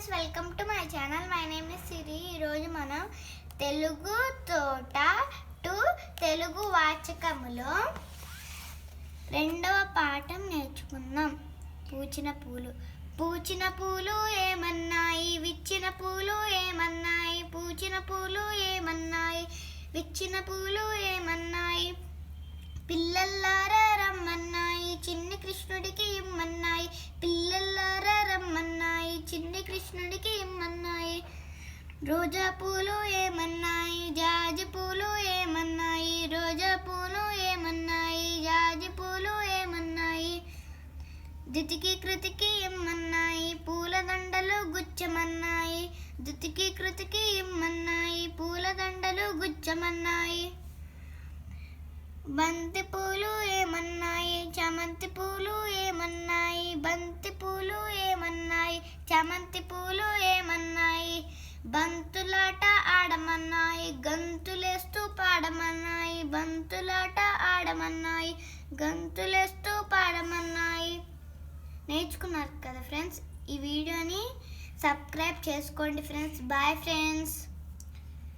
Friends, welcome to my channel. My name is Siri. ఈరోజు మనం తెలుగు తోట టు తెలుగు వాచకములో రెండవ పాఠం నేర్చుకుందాం. పూచిన పూలు. పూచిన పూలు ఏమన్నాయి, విచ్చిన పూలు ఏమన్నాయి, పూచిన పూలు ఏమన్నాయి, విచ్చిన పూలు ఏమన్నాయి, పిల్లల్లారా రమ్మన్నాయి, చిన్ని కృష్ణుడికి ఇమ్మన్నాయి, పిల్లల్లారా రమ్మన్నాయి, చిన్ని కృష్ణుడికి ఇమ్మన్నాయి. రోజా పూలు ఏమన్నాయి, జాజి పూలు ఏమన్నాయి, రోజా పూలు ఏమన్నాయి, జాజి పూలు ఏమన్నాయి, దితికి కృతికి ఇమ్మన్నాయి, పూలదండలు గుచ్చమన్నాయి, దితికి కృతికి ఇమ్మన్నాయి, పూలదండలు గుచ్చమన్నాయి. బంతి పూలు ఏమన్నాయి, చామంతి పూలు ఏమన్నాయి, బంతి పూలు ఏమన్నాయి, చామంతి పూలు ఏమన్నాయి, బంతులాట ఆడమన్నాయి, గంతులేస్తూ పాడమన్నాయి, బంతులాట ఆడమన్నాయి, గంతులేస్తూ పాడమన్నాయి. నేర్చుకున్నారు కదా ఫ్రెండ్స్. ఈ వీడియోని సబ్స్క్రైబ్ చేసుకోండి ఫ్రెండ్స్. Bye friends.